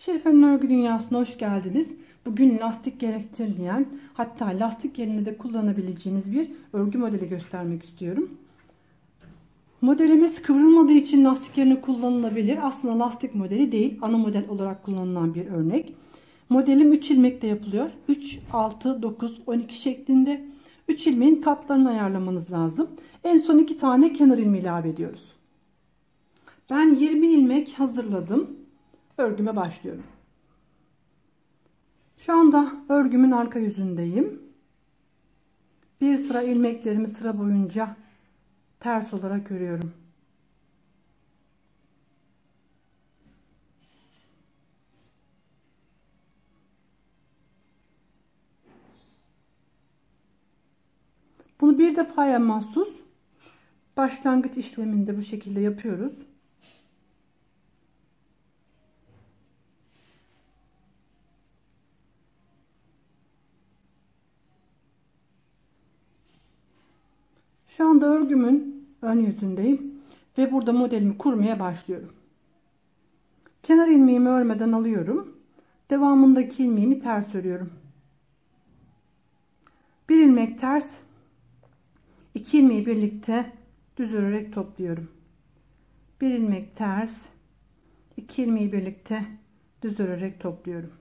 Şerife'nin örgü dünyasına hoş geldiniz. Bugün lastik gerektirmeyen, hatta lastik yerine de kullanabileceğiniz bir örgü modeli göstermek istiyorum. Modelimiz kıvrılmadığı için lastik yerine kullanılabilir. Aslında lastik modeli değil, ana model olarak kullanılan bir örnek. Modelim 3 ilmekte yapılıyor. 3, 6, 9, 12 şeklinde. 3 ilmeğin katlarını ayarlamanız lazım. En son 2 tane kenar ilmeği ilave ediyoruz. Ben 20 ilmek hazırladım. Örgüme başlıyorum. Şu anda örgümün arka yüzündeyim. Bir sıra ilmeklerimi sıra boyunca ters olarak örüyorum. Bunu bir defaya mahsus başlangıç işleminde bu şekilde yapıyoruz. Şu anda örgümün ön yüzündeyim ve burada modelimi kurmaya başlıyorum. Kenar ilmeğimi örmeden alıyorum. Devamındaki ilmeğimi ters örüyorum. Bir ilmek ters, iki ilmeği birlikte düz örerek topluyorum. Bir ilmek ters, iki ilmeği birlikte düz örerek topluyorum.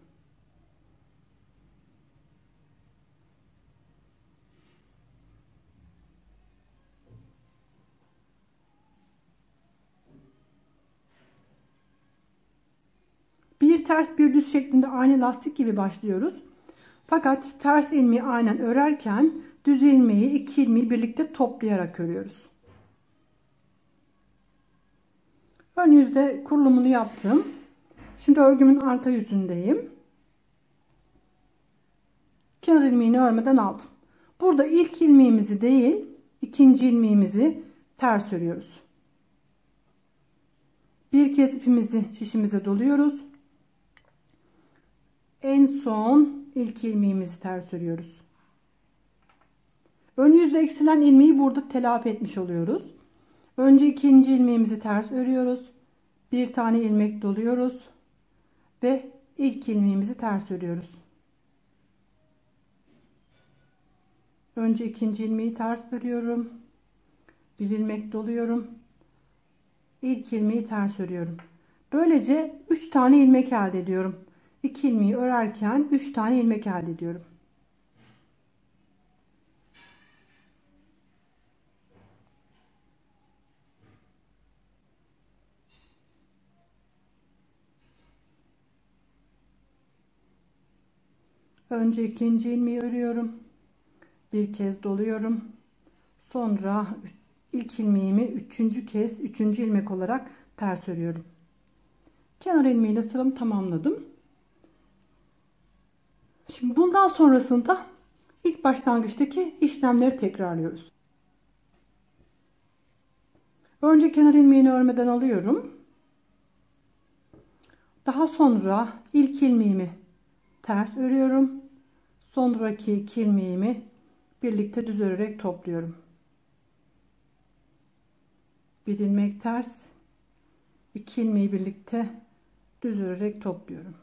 Bir ters bir düz şeklinde aynı lastik gibi başlıyoruz. Fakat ters ilmeği aynen örerken düz ilmeği iki ilmeği birlikte toplayarak örüyoruz. Ön yüzde kurulumunu yaptım. Şimdi örgümün arka yüzündeyim. Kenar ilmeğini örmeden aldım. Burada ilk ilmeğimizi değil, ikinci ilmeğimizi ters örüyoruz. Bir kez ipimizi şişimize doluyoruz. En son ilk ilmeğimizi ters örüyoruz. Ön yüzde eksilen ilmeği burada telafi etmiş oluyoruz. Önce ikinci ilmeğimizi ters örüyoruz. Bir tane ilmek doluyoruz ve ilk ilmeğimizi ters örüyoruz. Önce ikinci ilmeği ters örüyorum. Bir ilmek doluyorum. İlk ilmeği ters örüyorum. Böylece 3 tane ilmek elde ediyorum. 2 ilmeği örerken 3 tane ilmek elde ediyorum. Önce ikinci ilmeği örüyorum. Bir kez doluyorum. Sonra ilk ilmeğimi üçüncü kez üçüncü ilmek olarak ters örüyorum. Kenar ilmeğiyle sıramı tamamladım. Şimdi bundan sonrasında ilk başlangıçtaki işlemleri tekrarlıyoruz. Önce kenar ilmeğini örmeden alıyorum. Daha sonra ilk ilmeğimi ters örüyorum. Sonraki iki ilmeğimi birlikte düz örerek topluyorum. Bir ilmek ters, iki ilmeği birlikte düz örerek topluyorum.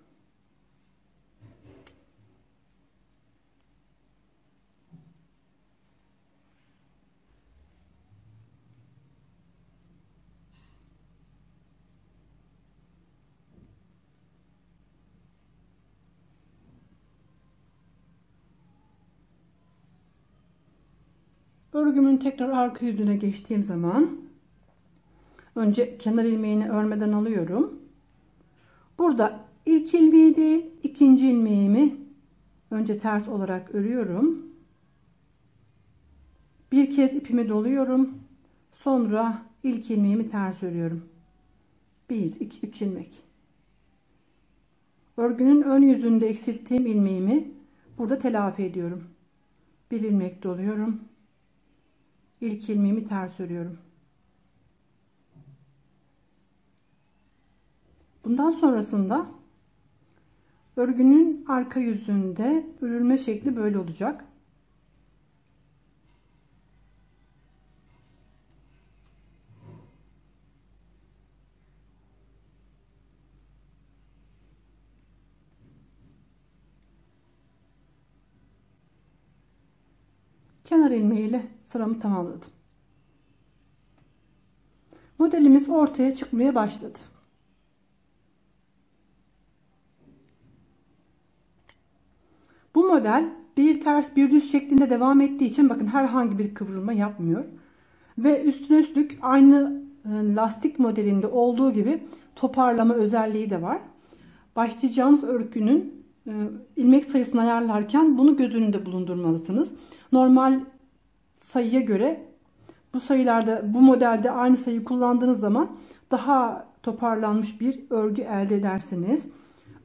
Örgümün tekrar arka yüzüne geçtiğim zaman önce kenar ilmeğini örmeden alıyorum. Burada ilk ilmeği değil, ikinci ilmeğimi önce ters olarak örüyorum. Bir kez ipimi doluyorum. Sonra ilk ilmeğimi ters örüyorum. 1, 2, 3 ilmek. Örgünün ön yüzünde eksilttiğim ilmeğimi burada telafi ediyorum. Bir ilmek doluyorum. İlk ilmeğimi ters örüyorum. Bundan sonrasında örgünün arka yüzünde örülme şekli böyle olacak. Kenar ilmeğiyle sıramı tamamladım. Modelimiz ortaya çıkmaya başladı. Bu model bir ters bir düz şeklinde devam ettiği için bakın herhangi bir kıvrılma yapmıyor. Ve üstüne üstlük aynı lastik modelinde olduğu gibi toparlama özelliği de var. Başlayacağınız örgünün ilmek sayısını ayarlarken bunu göz önünde bulundurmalısınız. Normal sayıya göre bu sayılarda, bu modelde aynı sayıyı kullandığınız zaman daha toparlanmış bir örgü elde edersiniz.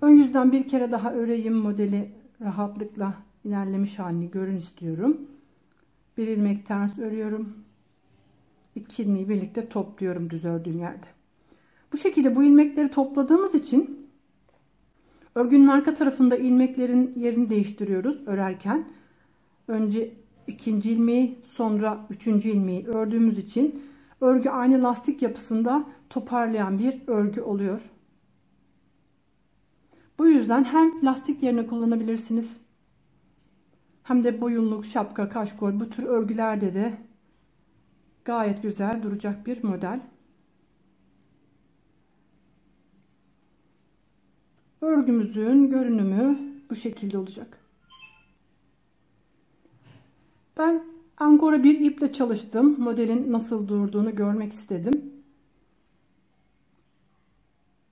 Ön yüzden bir kere daha öreyim, modeli rahatlıkla ilerlemiş halini görün istiyorum. Bir ilmek ters örüyorum. 2 ilmeği birlikte topluyorum düz ördüğüm yerde. Bu şekilde bu ilmekleri topladığımız için örgünün arka tarafında ilmeklerin yerini değiştiriyoruz örerken. Önce ikinci ilmeği, sonra üçüncü ilmeği ördüğümüz için örgü aynı lastik yapısında toparlayan bir örgü oluyor. Bu yüzden hem lastik yerine kullanabilirsiniz, hem de boyunluk, şapka, kaşkol bu tür örgülerde de gayet güzel duracak bir model. Örgümüzün görünümü bu şekilde olacak. Ben angora bir iple çalıştım. Modelin nasıl durduğunu görmek istedim.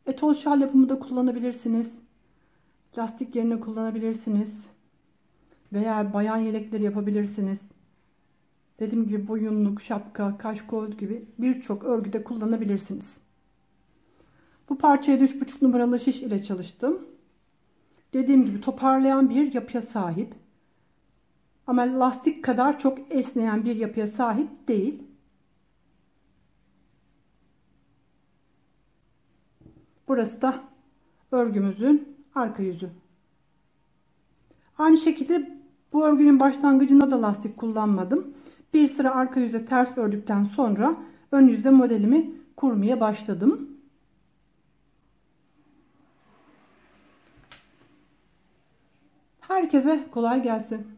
Etol şal yapımı da kullanabilirsiniz. Lastik yerine kullanabilirsiniz. Veya bayan yelekleri yapabilirsiniz. Dediğim gibi boyunluk, şapka, kaşkol gibi birçok örgüde kullanabilirsiniz. Bu parçaya 3,5 numaralı şiş ile çalıştım. Dediğim gibi toparlayan bir yapıya sahip. Ama lastik kadar çok esneyen bir yapıya sahip değil. Burası da örgümüzün arka yüzü. Aynı şekilde bu örgünün başlangıcında da lastik kullanmadım. Bir sıra arka yüze ters ördükten sonra ön yüzde modelimi kurmaya başladım. Herkese kolay gelsin.